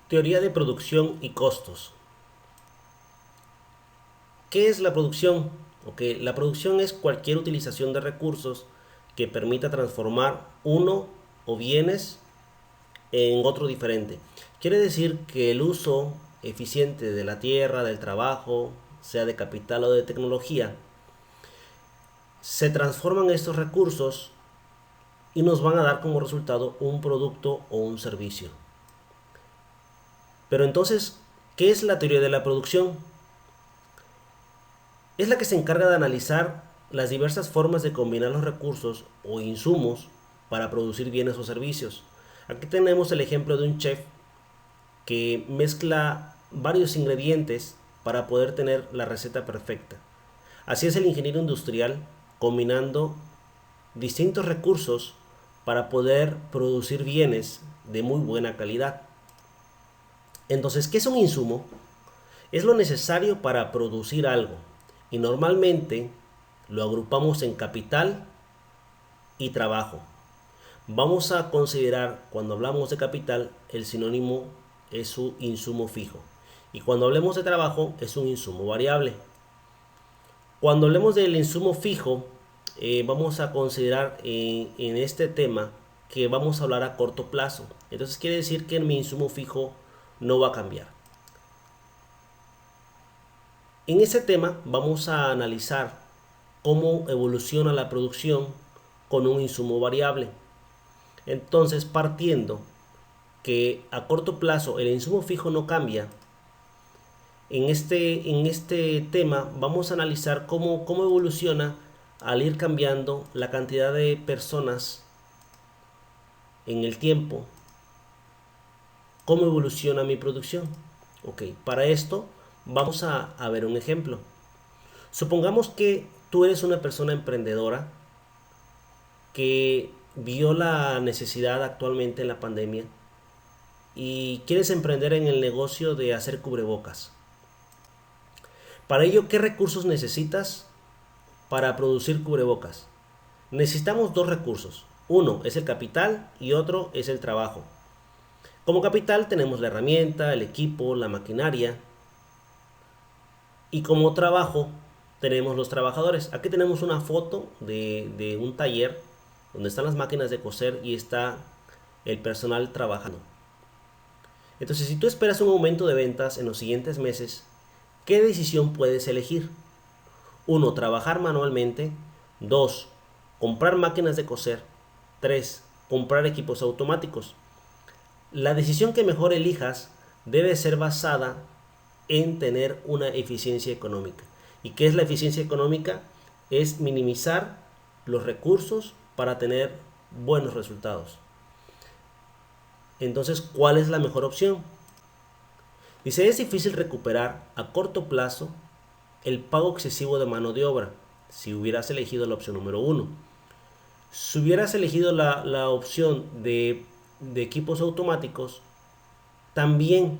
Teoría de producción y costos. ¿Qué es la producción? La producción es cualquier utilización de recursos que permita transformar uno o bienes en otro diferente. Quiere decir que el uso eficiente de la tierra, del trabajo, sea de capital o de tecnología, se transforman estos recursos y nos van a dar como resultado un producto o un servicio. Pero entonces, ¿qué es la teoría de la producción? Es la que se encarga de analizar las diversas formas de combinar los recursos o insumos para producir bienes o servicios. Aquí tenemos el ejemplo de un chef que mezcla varios ingredientes para poder tener la receta perfecta. Así es el ingeniero industrial combinando distintos recursos para poder producir bienes de muy buena calidad. Entonces, ¿qué es un insumo? Es lo necesario para producir algo y normalmente lo agrupamos en capital y trabajo. Vamos a considerar, cuando hablamos de capital, el sinónimo es su insumo fijo y cuando hablemos de trabajo es un insumo variable. Cuando hablemos del insumo fijo, vamos a considerar en este tema que vamos a hablar a corto plazo. Entonces quiere decir que mi insumo fijo no va a cambiar. En ese tema vamos a analizar cómo evoluciona la producción con un insumo variable. Entonces, partiendo que a corto plazo el insumo fijo no cambia, en este tema vamos a analizar cómo evoluciona al ir cambiando la cantidad de personas en el tiempo, cómo evoluciona mi producción. Para esto vamos a ver un ejemplo. Supongamos que tú eres una persona emprendedora que vio la necesidad actualmente en la pandemia y quieres emprender en el negocio de hacer cubrebocas. Para ello, ¿qué recursos necesitas para producir cubrebocas? Necesitamos dos recursos. Uno es el capital y otro es el trabajo. Como capital tenemos la herramienta, el equipo, la maquinaria. Y como trabajo tenemos los trabajadores. Aquí tenemos una foto de un taller donde están las máquinas de coser y está el personal trabajando. Entonces, si tú esperas un aumento de ventas en los siguientes meses, ¿qué decisión puedes elegir? Uno, trabajar manualmente. Dos, comprar máquinas de coser. Tres, comprar equipos automáticos. La decisión que mejor elijas debe ser basada en tener una eficiencia económica. ¿Y qué es la eficiencia económica? Es minimizar los recursos para tener buenos resultados. Entonces, ¿cuál es la mejor opción? Dice, es difícil recuperar a corto plazo el pago excesivo de mano de obra si hubieras elegido la opción número uno. Si hubieras elegido la opción de equipos automáticos, también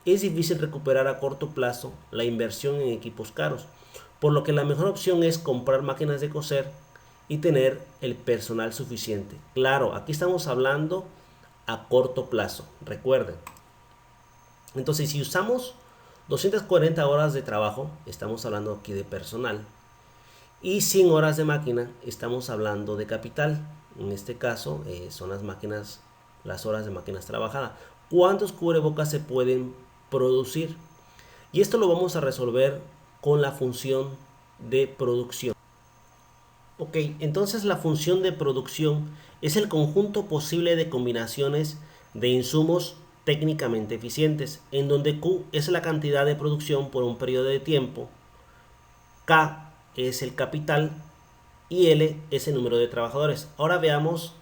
es difícil recuperar a corto plazo la inversión en equipos caros, por lo que la mejor opción es comprar máquinas de coser y tener el personal suficiente. Claro, aquí estamos hablando a corto plazo, recuerden. Entonces, si usamos 240 horas de trabajo, estamos hablando aquí de personal, y 100 horas de máquina, estamos hablando de capital. En este caso, son las máquinas, las horas de máquinas trabajadas. ¿Cuántos cubrebocas se pueden producir? Y esto lo vamos a resolver con la función de producción. Entonces la función de producción es el conjunto posible de combinaciones de insumos técnicamente eficientes, en donde Q es la cantidad de producción por un periodo de tiempo, K es el capital y L es el número de trabajadores. Ahora veamos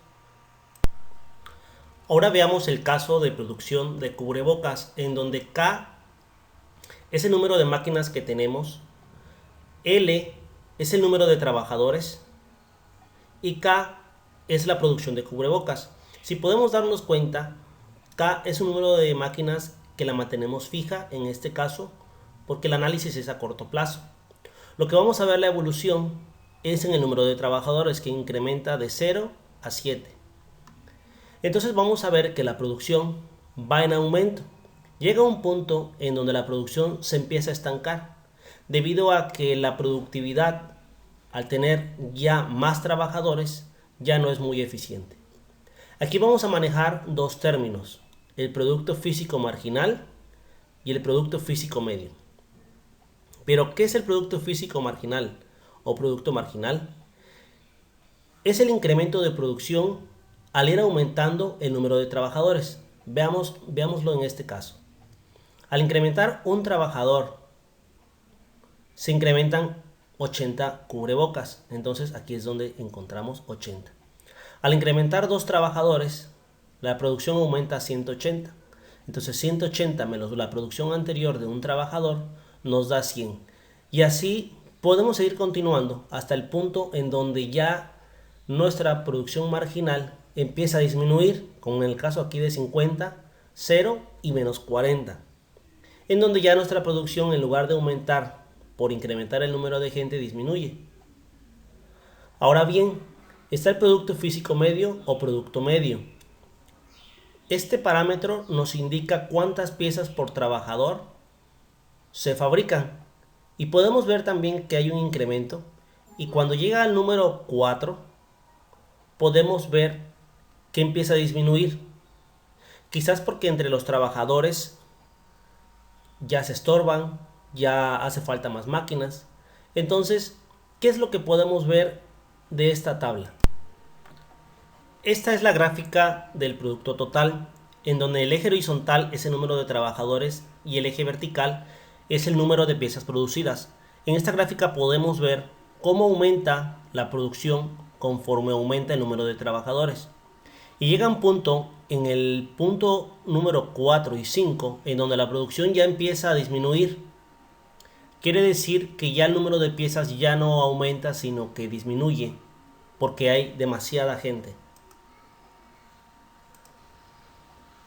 el caso de producción de cubrebocas, en donde K es el número de máquinas que tenemos, L es el número de trabajadores y K es la producción de cubrebocas. Si podemos darnos cuenta, K es un número de máquinas que la mantenemos fija en este caso porque el análisis es a corto plazo. Lo que vamos a ver la evolución es en el número de trabajadores, que incrementa de 0 a 7. Entonces vamos a ver que la producción va en aumento. Llega un punto en donde la producción se empieza a estancar, debido a que la productividad, al tener ya más trabajadores, ya no es muy eficiente. Aquí vamos a manejar dos términos: el producto físico marginal y el producto físico medio. Pero, ¿qué es el producto físico marginal o producto marginal? Es el incremento de producción al ir aumentando el número de trabajadores. Veámoslo en este caso. Al incrementar un trabajador, se incrementan 80 cubrebocas. Entonces aquí es donde encontramos 80. Al incrementar dos trabajadores, la producción aumenta a 180. Entonces 180 menos la producción anterior de un trabajador nos da 100. Y así podemos seguir continuando hasta el punto en donde ya nuestra producción marginal empieza a disminuir, como en el caso aquí de 50, 0 y menos 40. En donde ya nuestra producción, en lugar de aumentar por incrementar el número de gente, disminuye. Ahora bien, está el producto físico medio o producto medio. Este parámetro nos indica cuántas piezas por trabajador se fabrican, y podemos ver también que hay un incremento, y cuando llega al número 4 podemos ver que empieza a disminuir, quizás porque entre los trabajadores ya se estorban, ya hace falta más máquinas. Entonces, ¿qué es lo que podemos ver de esta tabla? Esta es la gráfica del producto total, en donde el eje horizontal es el número de trabajadores y el eje vertical es el número de piezas producidas. En esta gráfica podemos ver cómo aumenta la producción conforme aumenta el número de trabajadores. Y llega un punto, en el punto número 4 y 5, en donde la producción ya empieza a disminuir. Quiere decir que ya el número de piezas ya no aumenta, sino que disminuye, porque hay demasiada gente.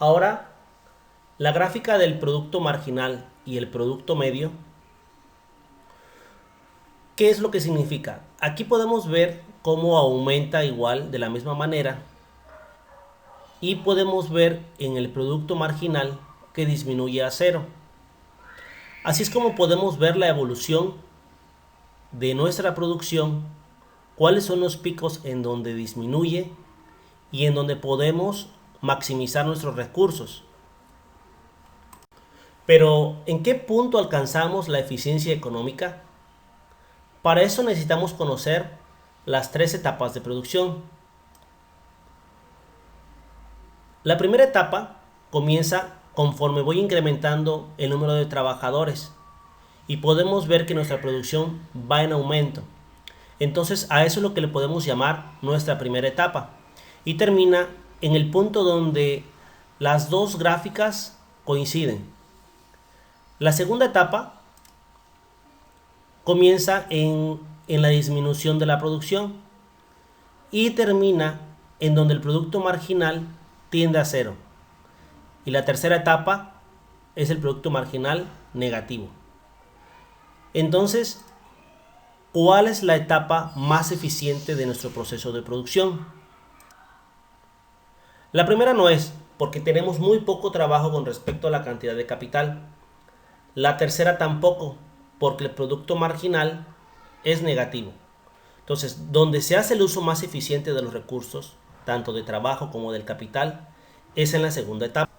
Ahora, la gráfica del producto marginal y el producto medio, ¿qué es lo que significa? Aquí podemos ver cómo aumenta igual de la misma manera, y podemos ver en el producto marginal que disminuye a 0. Así es como podemos ver la evolución de nuestra producción, cuáles son los picos en donde disminuye y en donde podemos maximizar nuestros recursos. Pero, ¿en qué punto alcanzamos la eficiencia económica? Para eso necesitamos conocer las 3 etapas de producción. La primera etapa comienza conforme voy incrementando el número de trabajadores, y podemos ver que nuestra producción va en aumento. Entonces a eso es lo que le podemos llamar nuestra primera etapa, y termina en el punto donde las dos gráficas coinciden. La segunda etapa comienza en la disminución de la producción y termina en donde el producto marginal tiende a 0. Y la tercera etapa es el producto marginal negativo. Entonces, ¿cuál es la etapa más eficiente de nuestro proceso de producción? La primera no es, porque tenemos muy poco trabajo con respecto a la cantidad de capital. La tercera tampoco, porque el producto marginal es negativo. Entonces, donde se hace el uso más eficiente de los recursos, tanto de trabajo como del capital, es en la segunda etapa.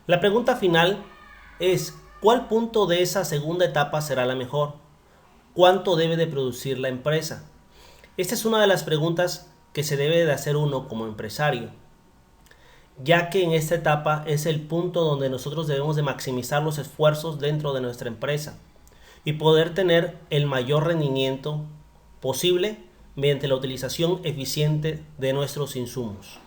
La pregunta final es: ¿cuál punto de esa segunda etapa será la mejor? ¿Cuánto debe de producir la empresa? Esta es una de las preguntas que se debe de hacer uno como empresario, ya que en esta etapa es el punto donde nosotros debemos de maximizar los esfuerzos dentro de nuestra empresa y poder tener el mayor rendimiento posible mediante la utilización eficiente de nuestros insumos.